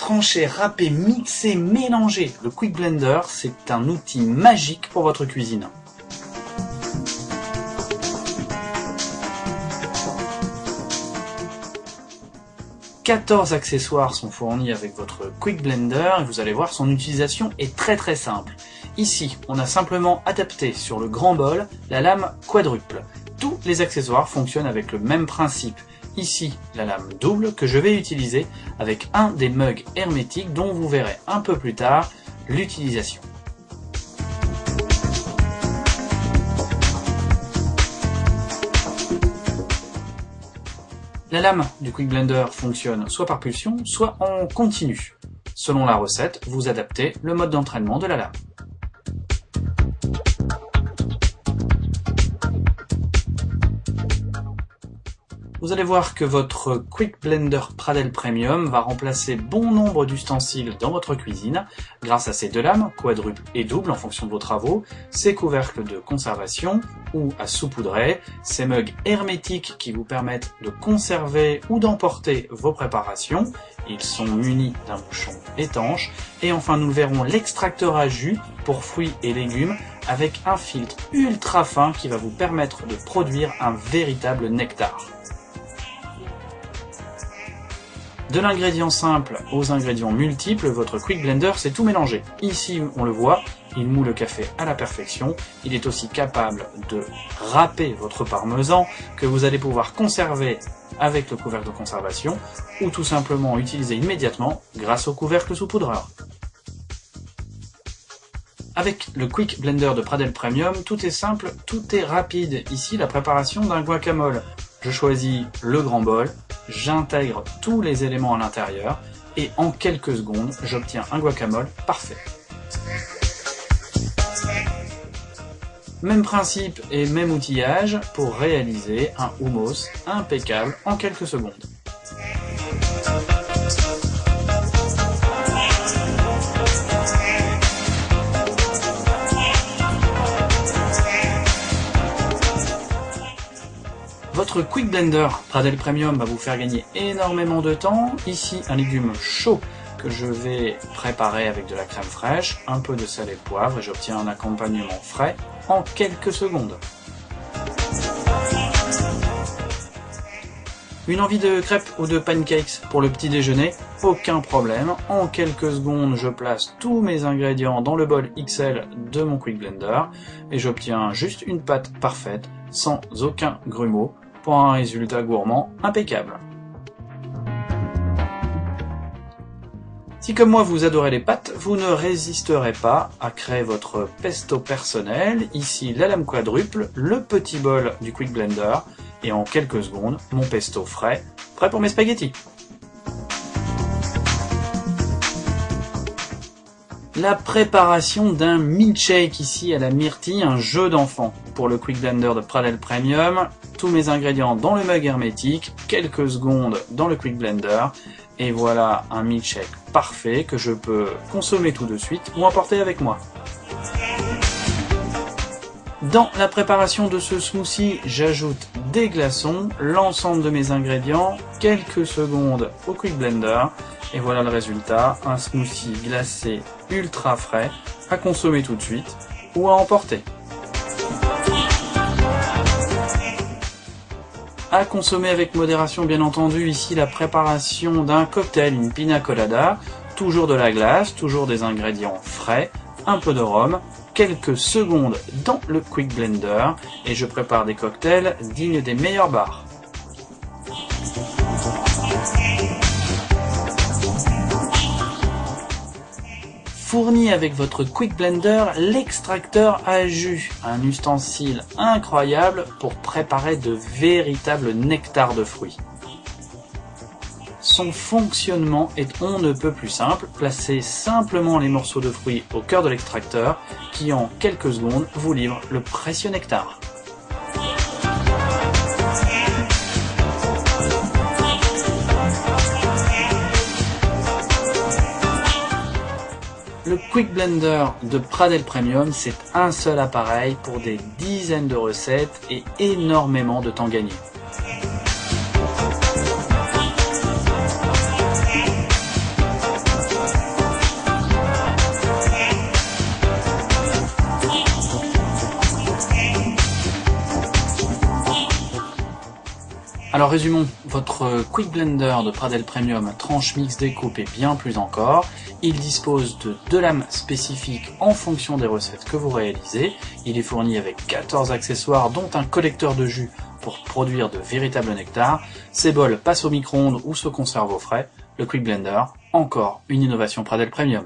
trancher, râper, mixer, mélanger. Le Quick Blender, c'est un outil magique pour votre cuisine. « 14 accessoires sont fournis avec votre Quick Blender et vous allez voir, son utilisation est très simple. Ici, on a simplement adapté sur le grand bol la lame quadruple. Tous les accessoires fonctionnent avec le même principe. Ici, la lame double que je vais utiliser avec un des mugs hermétiques dont vous verrez un peu plus tard l'utilisation. La lame du Quick Blender fonctionne soit par pulsion, soit en continu. Selon la recette, vous adaptez le mode d'entraînement de la lame. Vous allez voir que votre Quick Blender Pradel Premium va remplacer bon nombre d'ustensiles dans votre cuisine grâce à ces deux lames, quadruple et double en fonction de vos travaux, ces couvercles de conservation ou à saupoudrer, ces mugs hermétiques qui vous permettent de conserver ou d'emporter vos préparations. Ils sont munis d'un bouchon étanche. Et enfin, nous verrons l'extracteur à jus pour fruits et légumes avec un filtre ultra fin qui va vous permettre de produire un véritable nectar. De l'ingrédient simple aux ingrédients multiples, votre Quick Blender sait tout mélanger. Ici, on le voit, il moud le café à la perfection. Il est aussi capable de râper votre parmesan que vous allez pouvoir conserver avec le couvercle de conservation ou tout simplement utiliser immédiatement grâce au couvercle saupoudreur. Avec le Quick Blender de Pradel Premium, tout est simple, tout est rapide. Ici, la préparation d'un guacamole. Je choisis le grand bol, j'intègre tous les éléments à l'intérieur et en quelques secondes, j'obtiens un guacamole parfait. Même principe et même outillage pour réaliser un hummus impeccable en quelques secondes. Votre Quick Blender Pradel Premium va vous faire gagner énormément de temps. Ici, un légume chaud que je vais préparer avec de la crème fraîche, un peu de sel et de poivre et j'obtiens un accompagnement frais en quelques secondes. Une envie de crêpes ou de pancakes pour le petit déjeuner? Aucun problème. En quelques secondes, je place tous mes ingrédients dans le bol XL de mon Quick Blender et j'obtiens juste une pâte parfaite sans aucun grumeau pour un résultat gourmand impeccable. Si comme moi vous adorez les pâtes, vous ne résisterez pas à créer votre pesto personnel. Ici la lame quadruple, le petit bol du Quick Blender et en quelques secondes mon pesto frais, prêt pour mes spaghettis. La préparation d'un milkshake ici à la myrtille, un jeu d'enfant. Pour le Quick Blender de Pradel Premium, tous mes ingrédients dans le mug hermétique, quelques secondes dans le Quick Blender, et voilà un milkshake parfait que je peux consommer tout de suite ou emporter avec moi. Dans la préparation de ce smoothie, j'ajoute des glaçons, l'ensemble de mes ingrédients, quelques secondes au Quick Blender, et voilà le résultat, un smoothie glacé ultra frais, à consommer tout de suite ou à emporter. À consommer avec modération bien entendu, ici la préparation d'un cocktail, une pina colada, toujours de la glace, toujours des ingrédients frais, un peu de rhum, quelques secondes dans le Quick Blender et je prépare des cocktails dignes des meilleurs bars. Fourni avec votre Quick Blender, l'extracteur à jus, un ustensile incroyable pour préparer de véritables nectars de fruits. Son fonctionnement est on ne peut plus simple, placez simplement les morceaux de fruits au cœur de l'extracteur qui en quelques secondes vous livre le précieux nectar. Le Quick Blender de Pradel Premium, c'est un seul appareil pour des dizaines de recettes et énormément de temps gagné. Alors résumons, votre Quick Blender de Pradel Premium tranche, mix, découpe et bien plus encore. Il dispose de 2 lames spécifiques en fonction des recettes que vous réalisez. Il est fourni avec 14 accessoires dont un collecteur de jus pour produire de véritables nectars. Ces bols passent au micro-ondes ou se conservent au frais. Le Quick Blender, encore une innovation Pradel Premium.